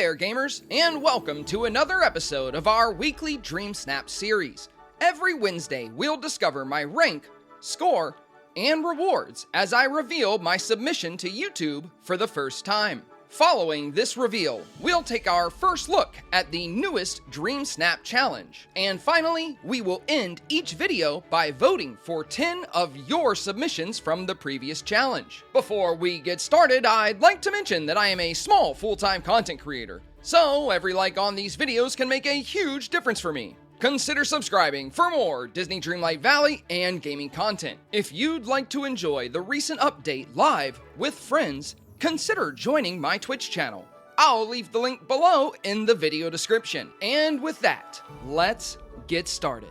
there, gamers, and welcome to another episode of our weekly Dreamsnap series. Every Wednesday, we'll discover my rank, score, and rewards as I reveal my submission to YouTube for the first time. Following this reveal, we'll take our first look at the newest Dreamsnap challenge. And finally, we will end each video by voting for 10 of your submissions from the previous challenge. Before we get started, I'd like to mention that I am a small full-time content creator, so every like on these videos can make a huge difference for me. Consider subscribing for more Disney Dreamlight Valley and gaming content. If you'd like to enjoy the recent update live with friends, consider joining my Twitch channel. I'll leave the link below in the video description. And with that, let's get started.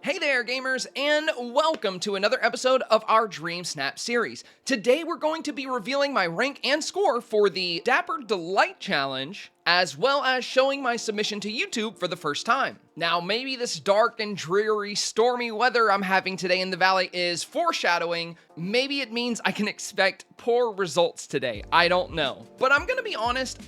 Hey there, gamers, and welcome to another episode of our Dreamsnap series. Today, we're going to be revealing my rank and score for the Dapper Delight Challenge, as well as showing my submission to YouTube for the first time. Now, maybe this dark and dreary, stormy weather I'm having today in the valley is foreshadowing. Maybe it means I can expect poor results today. I don't know. But I'm gonna be honest,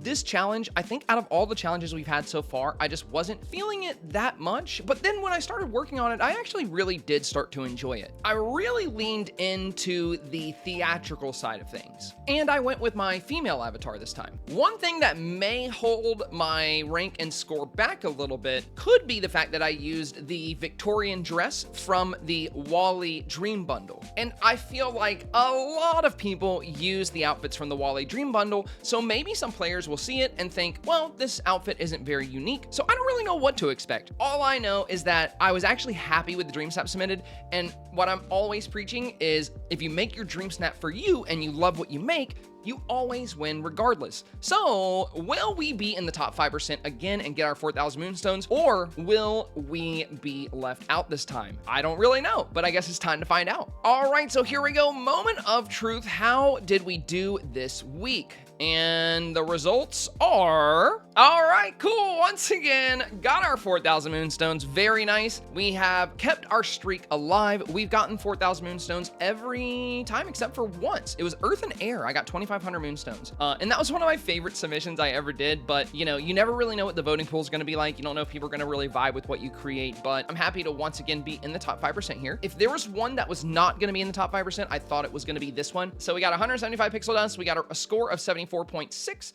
this challenge, I think out of all the challenges we've had so far, I just wasn't feeling it that much. But then when I started working on it, I actually really did start to enjoy it. I really leaned into the theatrical side of things. And I went with my female avatar this time. One thing that may hold my rank and score back a little bit could be the fact that I used the Victorian dress from the Wally Dream Bundle. And I feel like a lot of people use the outfits from the Wally Dream Bundle, so maybe some players will see it and think, well, this outfit isn't very unique, so I don't really know what to expect. All I know is that I was actually happy with the Dreamsnap submitted, and what I'm always preaching is if you make your Dreamsnap for you and you love what you make, you always win regardless. So, will we be in the top 5% again and get our 4,000 Moonstones, or will we be left out this time? I don't really know, but I guess it's time to find out. All right, so here we go. Moment of truth. How did we do this week? And the results are... All right, cool. Once again, got our 4,000 Moonstones. Very nice. We have kept our streak alive. We've gotten 4,000 Moonstones every time except for once. It was Earth and Air. I got 2,500 Moonstones. And that was one of my favorite submissions I ever did. But, you never really know what the voting pool is going to be like. You don't know if people are going to really vibe with what you create. But I'm happy to once again be in the top 5% here. If there was one that was not going to be in the top 5%, I thought it was going to be this one. So we got 175 pixel dust. We got a score of 74.6.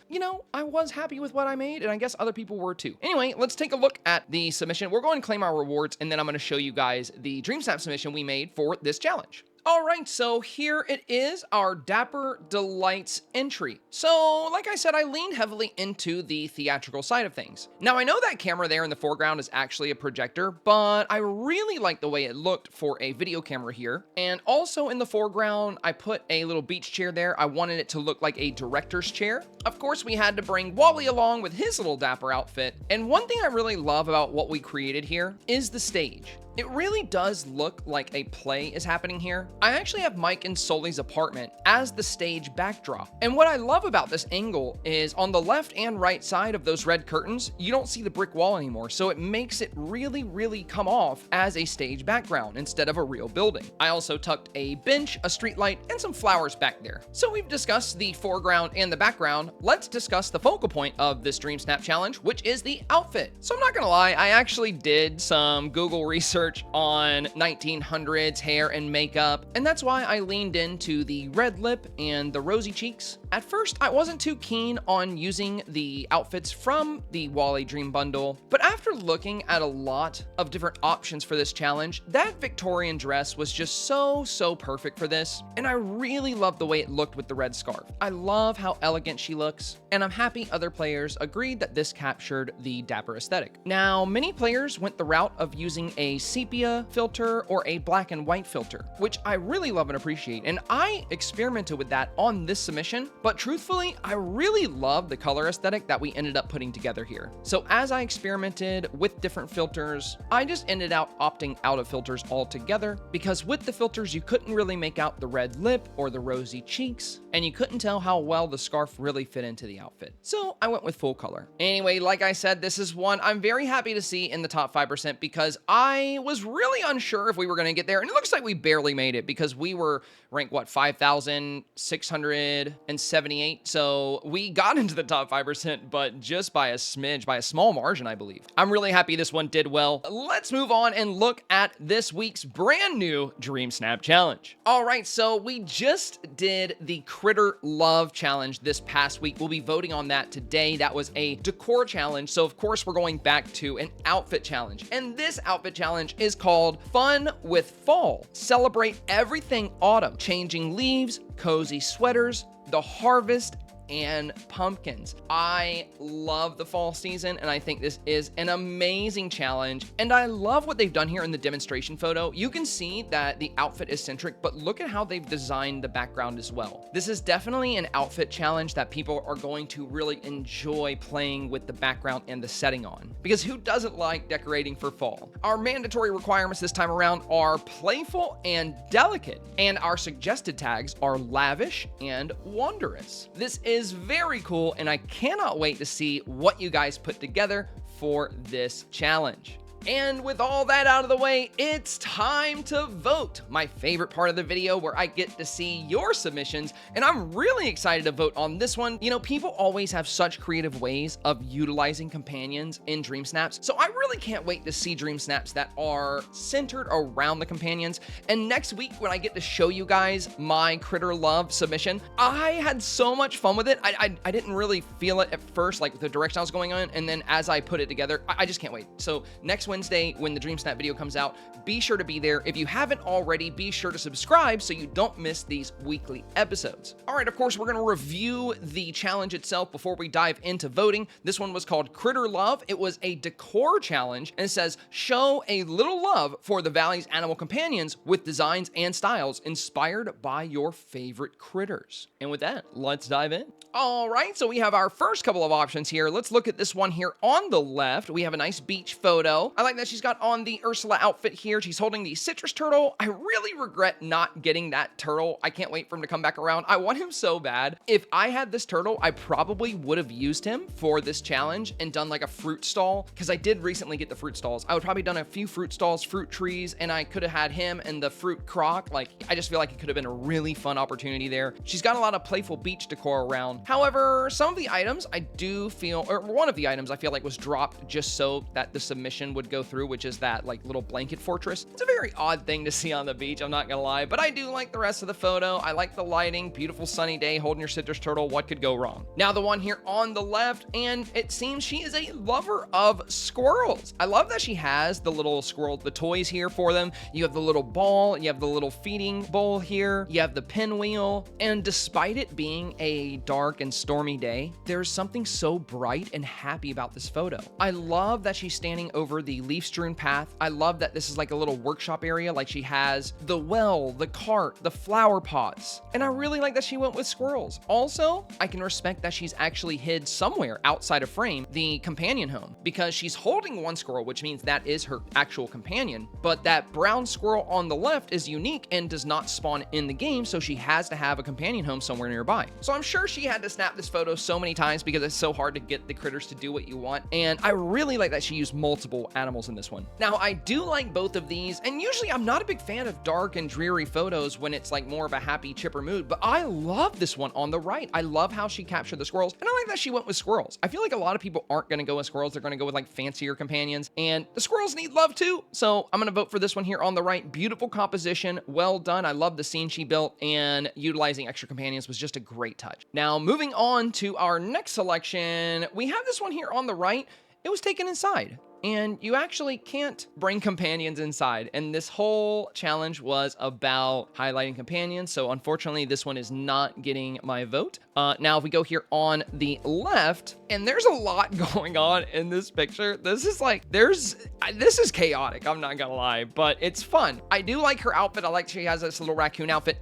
I was happy with what I made, and I guess other people were too. Anyway, let's take a look at the submission. We're going to claim our rewards, and then I'm going to show you guys the Dreamsnap submission we made for this challenge. All right, so here it is, our Dapper Delights entry. So, like I said, I leaned heavily into the theatrical side of things. Now, I know that camera there in the foreground is actually a projector, but I really like the way it looked for a video camera here. And also in the foreground, I put a little beach chair there. I wanted it to look like a director's chair. Of course, we had to bring Wally along with his little Dapper outfit. And one thing I really love about what we created here is the stage. It really does look like a play is happening here. I actually have Mike and Sully's apartment as the stage backdrop. And what I love about this angle is on the left and right side of those red curtains, you don't see the brick wall anymore. So it makes it really, really come off as a stage background instead of a real building. I also tucked a bench, a street light, and some flowers back there. So we've discussed the foreground and the background. Let's discuss the focal point of this Dreamsnap challenge, which is the outfit. So I'm not gonna lie, I actually did some Google research on 1900s hair and makeup, and that's why I leaned into the red lip and the rosy cheeks. At first, I wasn't too keen on using the outfits from the Wally Dream Bundle, but after looking at a lot of different options for this challenge, that Victorian dress was just so perfect for this, and I really love the way it looked with the red scarf. I love how elegant she looks, and I'm happy other players agreed that this captured the Dapper aesthetic. Now, many players went the route of using a sepia filter or a black and white filter, which I really love and appreciate, and I experimented with that on this submission, but truthfully, I really love the color aesthetic that we ended up putting together here. So as I experimented with different filters, I just ended up opting out of filters altogether, because with the filters, you couldn't really make out the red lip or the rosy cheeks, and you couldn't tell how well the scarf really fit into the outfit. So I went with full color. Anyway, like I said, this is one I'm very happy to see in the top 5% because I was really unsure if we were going to get there, and it looks like we barely made it because we were ranked, what, 5,678, so we got into the top 5%, but just by a smidge, by a small margin, I believe. I'm really happy this one did well. Let's move on and look at this week's brand new Dreamsnap challenge. All right, so we just did the Critter Love challenge this past week. We'll be voting on that today. That was a decor challenge, so of course we're going back to an outfit challenge. And this outfit challenge is called Fun with Fall. Celebrate everything autumn, changing leaves, cozy sweaters, the harvest, and pumpkins. I love the fall season, and I think this is an amazing challenge, and I love what they've done here in the demonstration photo. You can see that the outfit is centric, but look at how they've designed the background as well. This is definitely an outfit challenge that people are going to really enjoy playing with the background and the setting on, because who doesn't like decorating for fall? Our mandatory requirements this time around are playful and delicate, and our suggested tags are lavish and wondrous. This is very cool, and I cannot wait to see what you guys put together for this challenge. And with all that out of the way, it's time to vote. My favorite part of the video where I get to see your submissions, and I'm really excited to vote on this one. You know, people always have such creative ways of utilizing companions in Dreamsnaps, so I really can't wait to see Dreamsnaps that are centered around the companions. And next week, when I get to show you guys my Critter Love submission, I had so much fun with it. I didn't really feel it at first, like the direction I was going on, and then as I put it together, I just can't wait. So next Wednesday, when the Dreamsnap video comes out, be sure to be there. If you haven't already, be sure to subscribe so you don't miss these weekly episodes. All right, of course, we're going to review the challenge itself before we dive into voting. This one was called Critter Love. It was a decor challenge, and it says, show a little love for the Valley's animal companions with designs and styles inspired by your favorite critters. And with that, let's dive in. All right, so we have our first couple of options here. Let's look at this one here on the left. We have a nice beach photo. I like that she's got on the Ursula outfit here. She's holding the citrus turtle. I really regret not getting that turtle. I can't wait for him to come back around. I want him so bad. If I had this turtle, I probably would have used him for this challenge and done like a fruit stall, because I did recently get the fruit stalls. I would probably done a few fruit stalls, fruit trees, and I could have had him and the fruit crock. Like, I just feel like it could have been a really fun opportunity there. She's got a lot of playful beach decor around. However, some of the items I do feel, or one of the items I feel like was dropped just so that the submission would go through, which is that like little blanket fortress. It's a very odd thing to see on the beach, I'm not gonna lie, but I do like the rest of the photo. I like the lighting, beautiful sunny day, holding your citrus turtle. What could go wrong? Now the one here on the left, and it seems she is a lover of squirrels. I love that she has the little squirrel, the toys here for them. You have the little ball, you have the little feeding bowl here, you have the pinwheel, and despite it being a dark and stormy day, there's something so bright and happy about this photo. I love that she's standing over the leaf-strewn path. I love that this is like a little workshop area, like she has the well, the cart, the flower pots, and I really like that she went with squirrels. Also, I can respect that she's actually hid somewhere outside of frame the companion home, because she's holding one squirrel, which means that is her actual companion, but that brown squirrel on the left is unique and does not spawn in the game, so she has to have a companion home somewhere nearby. So I'm sure she had to snap this photo so many times because it's so hard to get the critters to do what you want, and I really like that she used multiple animals in this one. Now, I do like both of these, and usually I'm not a big fan of dark and dreary photos when it's like more of a happy, chipper mood, but I love this one on the right. I love how she captured the squirrels, and I like that she went with squirrels. I feel like a lot of people aren't going to go with squirrels. They're going to go with like fancier companions, and the squirrels need love too, so I'm going to vote for this one here on the right. Beautiful composition, well done. I love the scene she built, and utilizing extra companions was just a great touch. Now, moving on to our next selection, we have this one here on the right. It was taken inside, and you actually can't bring companions inside, and this whole challenge was about highlighting companions, so unfortunately this one is not getting my vote. Now if we go here on the left, and there's a lot going on in this picture. This is like, this is chaotic, I'm not gonna lie, but it's fun. I do like her outfit. I like she has this little raccoon outfit,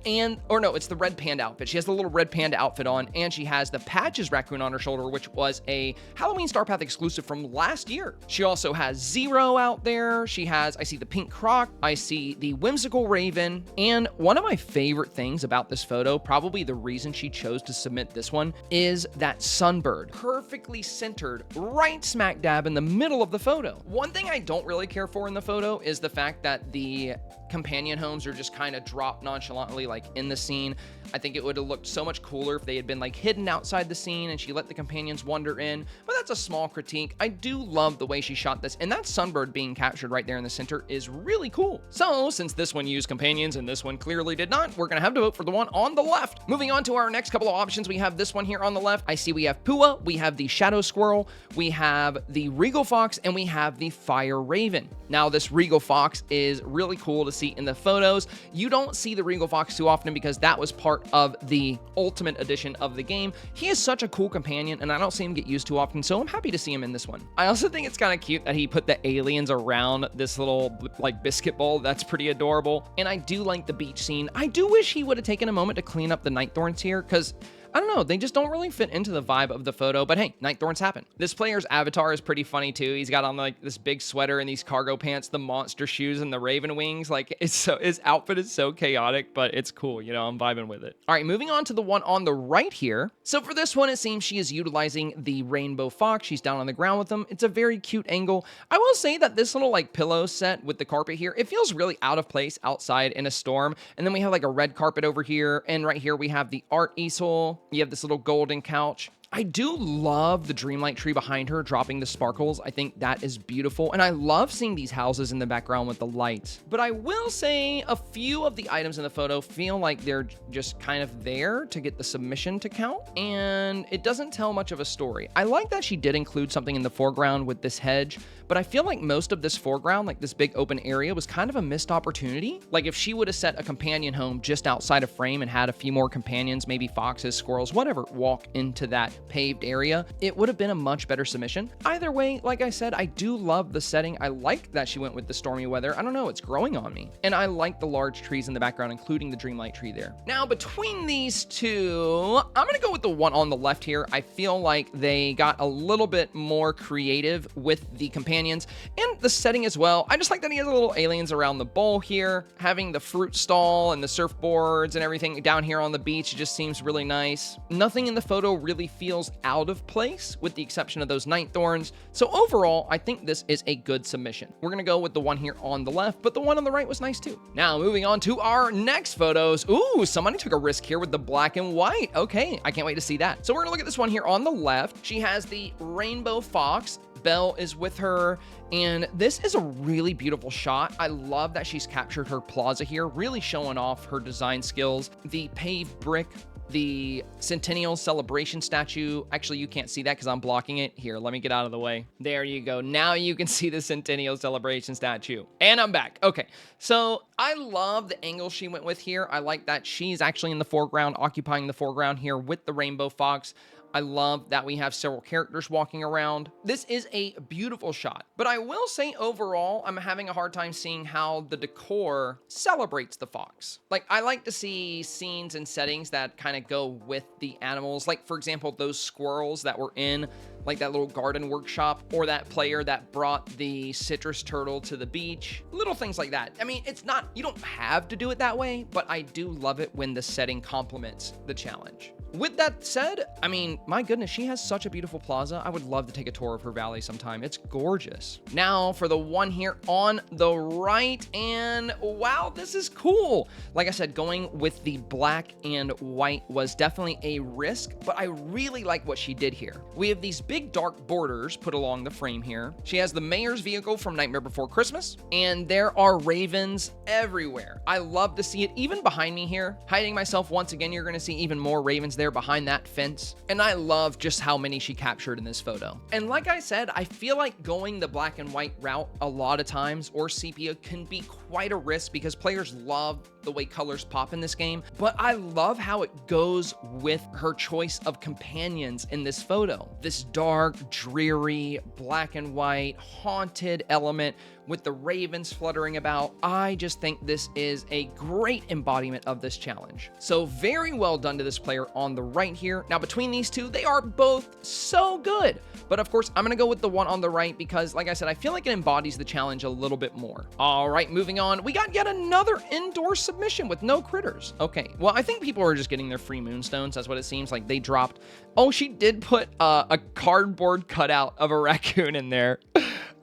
or no, it's the red panda outfit. She has the little red panda outfit on, and she has the Patches raccoon on her shoulder, which was a Halloween Star Path exclusive from last year. She also also has Zero out there. She has, I see the pink croc, I see the whimsical raven, and one of my favorite things about this photo, probably the reason she chose to submit this one, is that sunbird, perfectly centered right smack dab in the middle of the photo. One thing I don't really care for in the photo is the fact that the companion homes are just kind of dropped nonchalantly like in the scene. I think it would have looked so much cooler if they had been like hidden outside the scene and she let the companions wander in, but that's a small critique. I do love the way she shot this, and that sunbird being captured right there in the center is really cool. So since this one used companions and this one clearly did not, we're gonna have to vote for the one on the left. Moving on to our next couple of options, we have this one here on the left. I see we have Pua, we have the shadow squirrel, we have the regal fox, and we have the fire raven. Now this regal fox is really cool to see in the photos. You don't see the regal fox too often because that was part of the ultimate edition of the game. He is such a cool companion and I don't see him get used too often, so I'm happy to see him in this one. I also think it's kind of cute that he put the aliens around this little like biscuit bowl. That's pretty adorable. And I do like the beach scene. I do wish he would have taken a moment to clean up the night thorns here, because I don't know, they just don't really fit into the vibe of the photo, but hey, night thorns happen. This player's avatar is pretty funny too. He's got on like this big sweater and these cargo pants, the monster shoes, and the raven wings. Like, his outfit is so chaotic, but it's cool, you know, I'm vibing with it. All right, moving on to the one on the right here. So for this one, it seems she is utilizing the rainbow fox. She's down on the ground with them. It's a very cute angle. I will say that this little like pillow set with the carpet here, it feels really out of place outside in a storm. And then we have like a red carpet over here, and right here we have the art easel. You have this little golden couch. I do love the Dreamlight tree behind her dropping the sparkles. I think that is beautiful. And I love seeing these houses in the background with the lights. But I will say a few of the items in the photo feel like they're just kind of there to get the submission to count. And it doesn't tell much of a story. I like that she did include something in the foreground with this hedge, but I feel like most of this foreground, like this big open area, was kind of a missed opportunity. Like if she would have set a companion home just outside of frame and had a few more companions, maybe foxes, squirrels, whatever, walk into that paved area, it would have been a much better submission. Either way, like I said, I do love the setting. I like that she went with the stormy weather. I don't know, it's growing on me. And I like the large trees in the background, including the Dreamlight tree there. Now, between these two, I'm gonna go with the one on the left here. I feel like they got a little bit more creative with the companions and the setting as well. I just like that he has a little aliens around the bowl here, having the fruit stall and the surfboards and everything down here on the beach. It just seems really nice. Nothing in the photo really feels out of place with the exception of those night thorns. So overall, I think this is a good submission. We're gonna go with the one here on the left, but the one on the right was nice too. Now moving on to our next photos. Ooh, somebody took a risk here with the black and white. Okay, I can't wait to see that. So we're gonna look at this one here on the left. She has the rainbow fox. Belle is with her, and this is a really beautiful shot. I love that she's captured her plaza here, really showing off her design skills. The paved brick, the Centennial Celebration statue. Actually, you can't see that because I'm blocking it. Here, let me get out of the way. There you go. Now you can see the Centennial Celebration statue. And I'm back. Okay, so I love the angle she went with here. I like that she's actually in the foreground, occupying the foreground here with the rainbow fox. I love that we have several characters walking around. This is a beautiful shot, but I will say overall, I'm having a hard time seeing how the decor celebrates the fox. Like, I like to see scenes and settings that kind of go with the animals. Like, for example, those squirrels that were in like that little garden workshop, or that player that brought the citrus turtle to the beach. Little things like that. I mean, it's not, you don't have to do it that way, but I do love it when the setting complements the challenge. With that said, I mean, my goodness, she has such a beautiful plaza. I would love to take a tour of her valley sometime. It's gorgeous. Now for the one here on the right, and wow, this is cool. Like I said, going with the black and white was definitely a risk, but I really like what she did here. We have these big dark borders put along the frame here. She has the mayor's vehicle from Nightmare Before Christmas, and there are ravens everywhere. I love to see it, even behind me here. Hiding myself once again, you're gonna see even more ravens there behind that fence. And I love just how many she captured in this photo. And like I said, I feel like going the black and white route a lot of times, or sepia, can be quite a risk because players love the way colors pop in this game. But I love how it goes with her choice of companions in this photo. This dark, dreary, black and white, haunted element with the ravens fluttering about. I just think this is a great embodiment of this challenge. So very well done to this player on the right here. Now between these two, they are both so good. But of course, I'm going to go with the one on the right because, like I said, I feel like it embodies the challenge a little bit more. All right, moving on. We got yet another indoor submission with no critters. Okay, well, I think people are just getting their free moonstones. That's what it seems like. They dropped... Oh, she did put a cardboard cutout of a raccoon in there.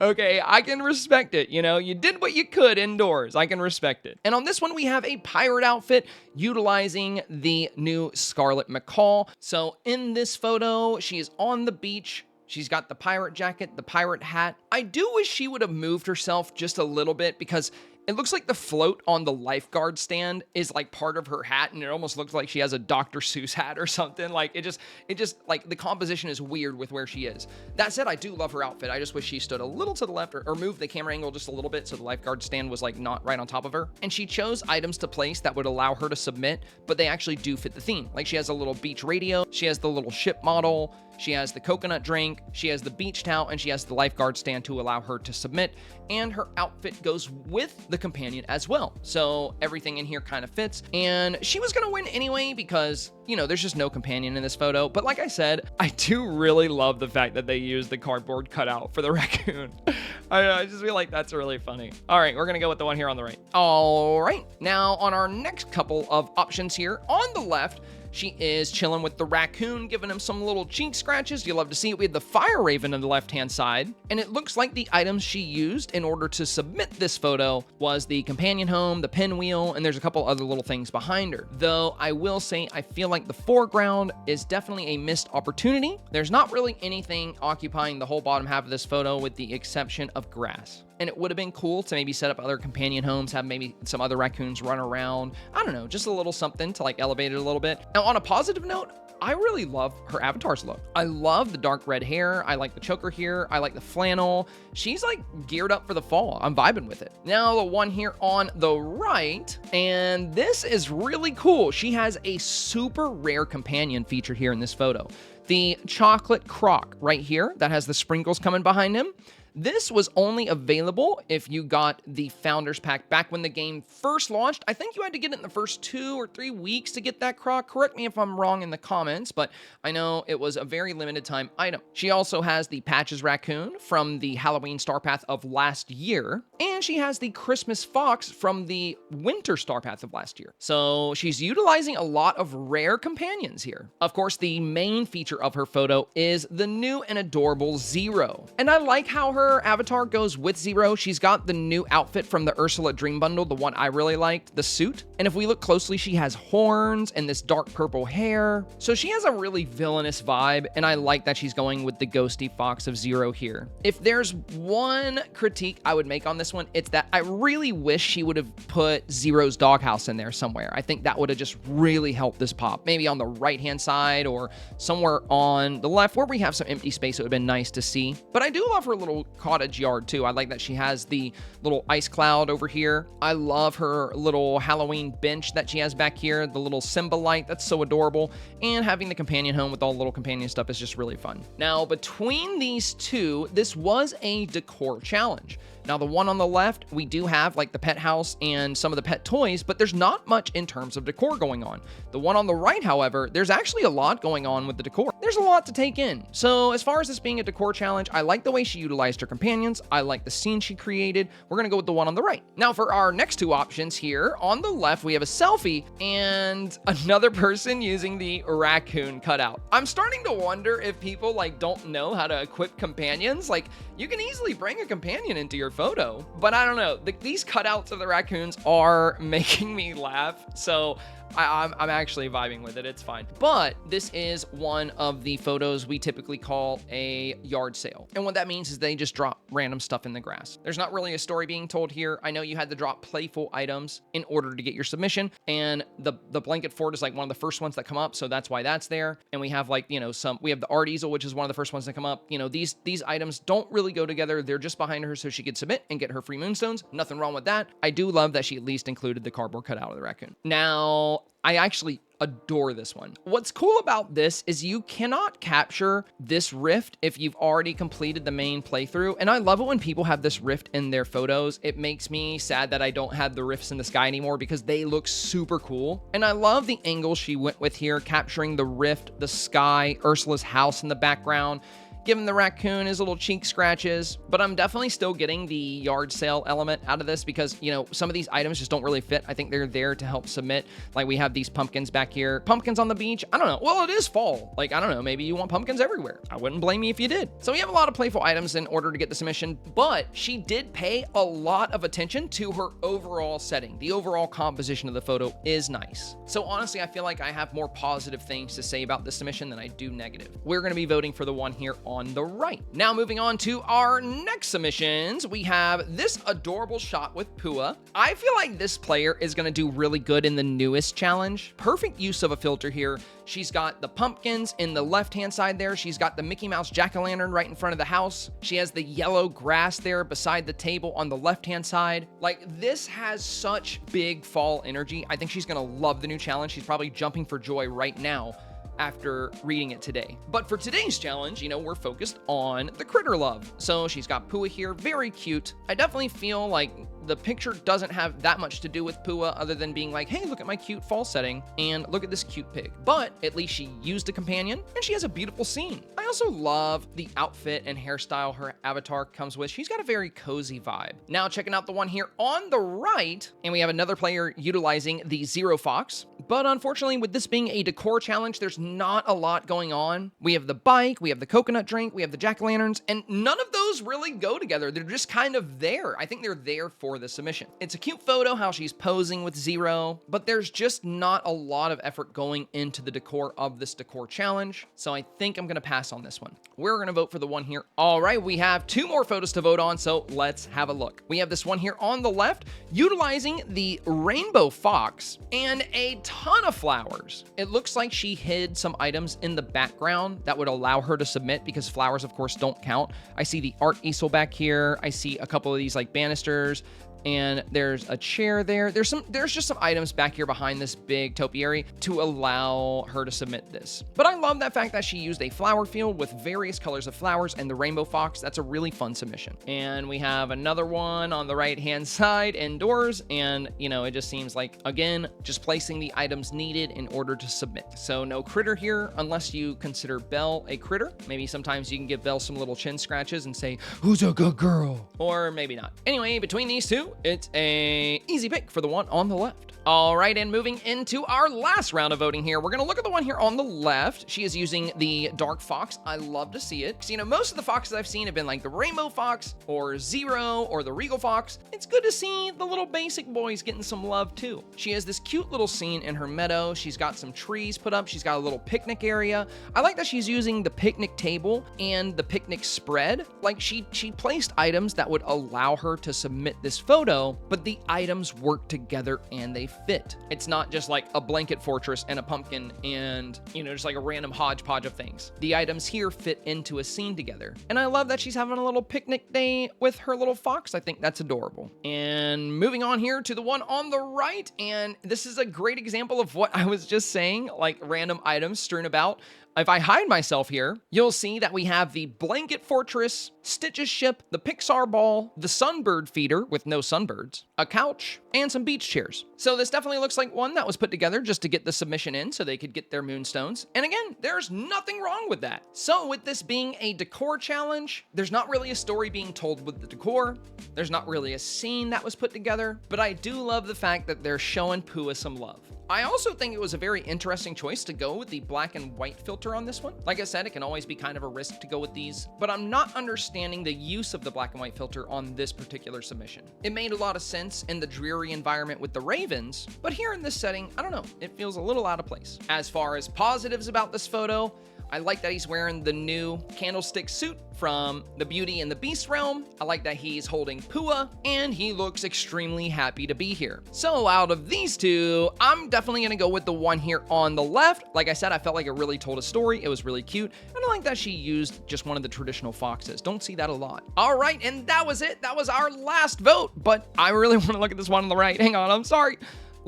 Okay, I can respect it. You know, you did what you could indoors. I can respect it. And on this one, we have a pirate outfit utilizing the new Scarlet McCall. So in this photo, she is on the beach. She's got the pirate jacket, the pirate hat. I do wish she would have moved herself just a little bit because it looks like the float on the lifeguard stand is like part of her hat, and it almost looks like she has a Dr. Seuss hat or something. Like it just like the composition is weird with where she is. That said, I do love her outfit. I just wish she stood a little to the left or moved the camera angle just a little bit so the lifeguard stand was like not right on top of her. And she chose items to place that would allow her to submit, but they actually do fit the theme. Like she has a little beach radio, she has the little ship model, she has the coconut drink, she has the beach towel, and she has the lifeguard stand to allow her to submit. And her outfit goes with the companion as well. So everything in here kind of fits. And she was gonna win anyway because, you know, there's just no companion in this photo. But like I said, I do really love the fact that they used the cardboard cutout for the raccoon. I just feel like that's really funny. All right, we're gonna go with the one here on the right. All right, now on our next couple of options here, on the left, she is chilling with the raccoon, giving him some little cheek scratches. You love to see it. We have the fire raven on the left-hand side. And it looks like the items she used in order to submit this photo was the companion home, the pinwheel, and there's a couple other little things behind her. Though I will say, I feel like the foreground is definitely a missed opportunity. There's not really anything occupying the whole bottom half of this photo with the exception of grass. And it would have been cool to maybe set up other companion homes, have maybe some other raccoons run around. I don't know, just a little something to like elevate it a little bit. Now, on a positive note, I really love her avatar's look. I love the dark red hair. I like the choker here. I like the flannel. She's like geared up for the fall. I'm vibing with it. Now, the one here on the right, and this is really cool. She has a super rare companion featured here in this photo. The chocolate croc right here that has the sprinkles coming behind him. This was only available if you got the Founders Pack back when the game first launched. I think you had to get it in the first 2 or 3 weeks to get that croc. Correct me if I'm wrong in the comments, but I know it was a very limited time item. She also has the Patches Raccoon from the Halloween Star Path of last year, and she has the Christmas Fox from the Winter Star Path of last year. So she's utilizing a lot of rare companions here. Of course, the main feature of her photo is the new and adorable Zero. And I like how her avatar goes with Zero. She's got the new outfit from the Ursula Dream Bundle, the one I really liked, the suit. And if we look closely, she has horns and this dark purple hair. So she has a really villainous vibe, and I like that she's going with the ghosty fox of Zero here. If there's one critique I would make on this one, it's that I really wish she would have put Zero's doghouse in there somewhere. I think that would have just really helped this pop. Maybe on the right-hand side or somewhere on the left where we have some empty space. It would have been nice to see. But I do love her little cottage yard too. I like that she has the little ice cloud over here. I love her little Halloween bench that she has back here, the little Simba light. That's so adorable. And having the companion home with all the little companion stuff is just really fun. Now, between these two, this was a decor challenge. Now, the one on the left, we do have like the pet house and some of the pet toys, but there's not much in terms of decor going on. The one on the right, however, there's actually a lot going on with the decor. There's a lot to take in. So as far as this being a decor challenge, I like the way she utilized her companions. I like the scene she created. We're gonna go with the one on the right. Now, for our next two options here, on the left, we have a selfie and another person using the raccoon cutout. I'm starting to wonder if people like don't know how to equip companions. Like, you can easily bring a companion into your photo, but I don't know. These cutouts of the raccoons are making me laugh. So I'm actually vibing with it. It's fine. But this is one of the photos we typically call a yard sale. And what that means is they just drop random stuff in the grass. There's not really a story being told here. I know you had to drop playful items in order to get your submission. And the blanket fort is like one of the first ones that come up. So that's why that's there. And we have like, you know, we have the art easel, which is one of the first ones that come up. You know, these items don't really go together. They're just behind her so she could submit and get her free moonstones. Nothing wrong with that. I do love that she at least included the cardboard cutout of the raccoon. Now, I actually adore this one. What's cool about this is you cannot capture this rift if you've already completed the main playthrough. And I love it when people have this rift in their photos. It makes me sad that I don't have the rifts in the sky anymore because they look super cool. And I love the angle she went with here, capturing the rift, the sky, Ursula's house in the background, giving the raccoon his little cheek scratches, but I'm definitely still getting the yard sale element out of this because, you know, some of these items just don't really fit. I think they're there to help submit. Like we have these pumpkins back here. Pumpkins on the beach. I don't know. Well, it is fall. Like, I don't know. Maybe you want pumpkins everywhere. I wouldn't blame you if you did. So we have a lot of playful items in order to get the submission, but she did pay a lot of attention to her overall setting. The overall composition of the photo is nice. So honestly, I feel like I have more positive things to say about this submission than I do negative. We're going to be voting for the one here on the right. Now moving on to our next submissions, we have this adorable shot with Pua. I feel like this player is going to do really good in the newest challenge. Perfect use of a filter here. She's got the pumpkins in the left-hand side there. She's got the Mickey Mouse jack-o'-lantern right in front of the house. She has the yellow grass there beside the table on the left-hand side. Like, this has such big fall energy. I think she's gonna love the new challenge. She's probably jumping for joy right now after reading it today. But for today's challenge, you know, we're focused on the critter love. So she's got Pua here, very cute. I definitely feel like the picture doesn't have that much to do with Pua other than being like, hey, look at my cute fall setting and look at this cute pig. But at least she used a companion and she has a beautiful scene. I also love the outfit and hairstyle her avatar comes with. She's got a very cozy vibe. Now checking out the one here on the right, and we have another player utilizing the Zero Fox. But unfortunately, with this being a decor challenge, there's not a lot going on. We have the bike, we have the coconut drink, we have the jack-o'-lanterns, and none of those really go together. They're just kind of there. I think they're there for the submission. It's a cute photo how she's posing with Zero, but there's just not a lot of effort going into the decor of this decor challenge. So I think I'm gonna pass on this one. We're gonna vote for the one here. All right, we have two more photos to vote on, so let's have a look. We have this one here on the left, utilizing the rainbow fox and a ton of flowers. It looks like she hid some items in the background that would allow her to submit because flowers, of course, don't count. I see the art easel back here. I see a couple of these like banisters. And there's a chair there. There's just some items back here behind this big topiary to allow her to submit this. But I love that fact that she used a flower field with various colors of flowers and the rainbow fox. That's a really fun submission. And we have another one on the right-hand side indoors. And, you know, it just seems like, again, just placing the items needed in order to submit. So no critter here unless you consider Belle a critter. Maybe sometimes you can give Belle some little chin scratches and say, who's a good girl? Or maybe not. Anyway, between these two, it's a easy pick for the one on the left. All right, and moving into our last round of voting here, we're gonna look at the one here on the left. She is using the dark fox. I love to see it. Because, you know, most of the foxes I've seen have been like the rainbow fox or Zero or the regal fox. It's good to see the little basic boys getting some love too. She has this cute little scene in her meadow. She's got some trees put up. She's got a little picnic area. I like that she's using the picnic table and the picnic spread. Like she placed items that would allow her to submit this photo, but the items work together and they fit. It's not just like a blanket fortress and a pumpkin and, you know, just like a random hodgepodge of things. The items here fit into a scene together. And I love that she's having a little picnic day with her little fox. I think that's adorable. And moving on here to the one on the right, and this is a great example of what I was just saying, like random items strewn about. If I hide myself here, you'll see that we have the blanket fortress, Stitch's ship, the Pixar ball, the sunbird feeder with no sunbirds, a couch, and some beach chairs. So this definitely looks like one that was put together just to get the submission in so they could get their moonstones. And again, there's nothing wrong with that. So with this being a decor challenge, there's not really a story being told with the decor. There's not really a scene that was put together, but I do love the fact that they're showing Pua some love. I also think it was a very interesting choice to go with the black and white filter on this one. Like I said, it can always be kind of a risk to go with these, but I'm not understanding the use of the black and white filter on this particular submission. It made a lot of sense in the dreary environment with the ravens, but here in this setting, I don't know, it feels a little out of place. As far as positives about this photo, I like that he's wearing the new candlestick suit from the Beauty and the Beast realm. I like that he's holding Pua, and he looks extremely happy to be here. So out of these two, I'm definitely gonna go with the one here on the left. Like I said, I felt like it really told a story. It was really cute. And I like that she used just one of the traditional foxes. Don't see that a lot. All right, and that was it. That was our last vote, but I really wanna look at this one on the right. Hang on, I'm sorry.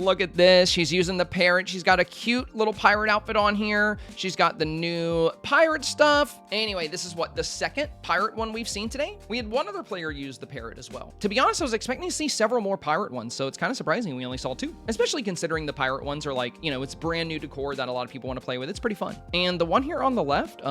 Look at this. She's using the parrot. She's got a cute little pirate outfit on here. She's got the new pirate stuff. Anyway, this is what, the second pirate one we've seen today? We had one other player use the parrot as well. To be honest, I was expecting to see several more pirate ones, so it's kind of surprising we only saw 2. Especially considering the pirate ones are like, you know, it's brand new decor that a lot of people want to play with. It's pretty fun. And the one here on the left,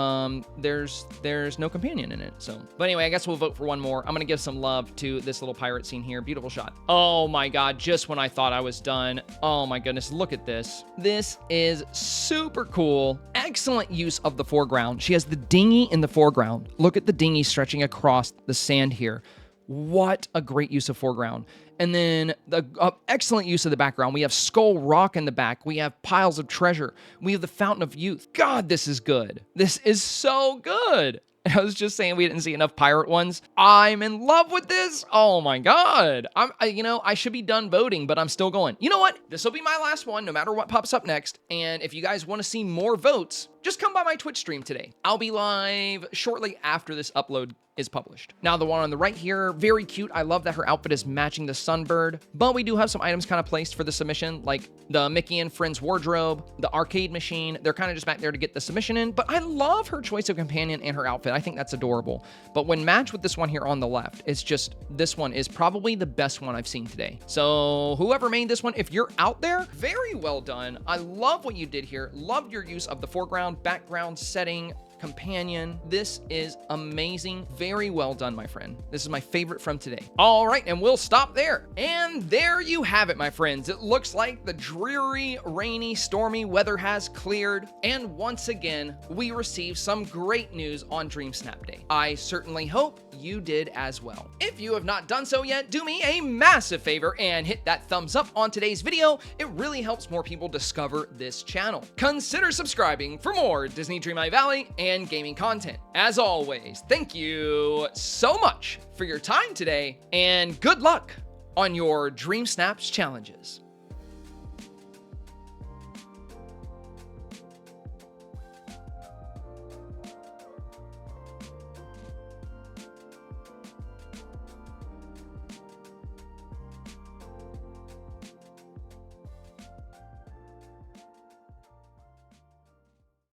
there's no companion in it, so. But anyway, I guess we'll vote for one more. I'm gonna give some love to this little pirate scene here. Beautiful shot. Oh my God, just when I thought I was done. Oh my goodness, look at this. This is super cool. Excellent use of the foreground. She has the dinghy in the foreground. Look at the dinghy stretching across the sand here. What a great use of foreground. And then the excellent use of the background. We have Skull Rock in the back. We have piles of treasure. We have the Fountain of Youth. God, this is good. This is so good. I was just saying we didn't see enough pirate ones. I'm in love with this. Oh my God. I should be done voting, but I'm still going. You know what? This will be my last one, no matter what pops up next. And if you guys want to see more votes, just come by my Twitch stream today. I'll be live shortly after this upload is published. Now, the one on the right here, very cute. I love that her outfit is matching the Sunbird, but we do have some items kind of placed for the submission, like the Mickey and Friends wardrobe, the arcade machine. They're kind of just back there to get the submission in, but I love her choice of companion and her outfit. I think that's adorable. But when matched with this one here on the left, it's just, this one is probably the best one I've seen today. So whoever made this one, if you're out there, very well done. I love what you did here. Loved your use of the foreground, background, setting, companion. This is amazing. Very well done, my friend. This is my favorite from today. All right, and we'll stop there. And there you have it, my friends. It looks like the dreary, rainy, stormy weather has cleared. And once again, we received some great news on Dreamsnap Day. I certainly hope you did as well. If you have not done so yet, do me a massive favor and hit that thumbs up on today's video. It really helps more people discover this channel. Consider subscribing for more Disney Dreamlight Valley and gaming content. As always, thank you so much for your time today, and good luck on your Dreamsnaps challenges.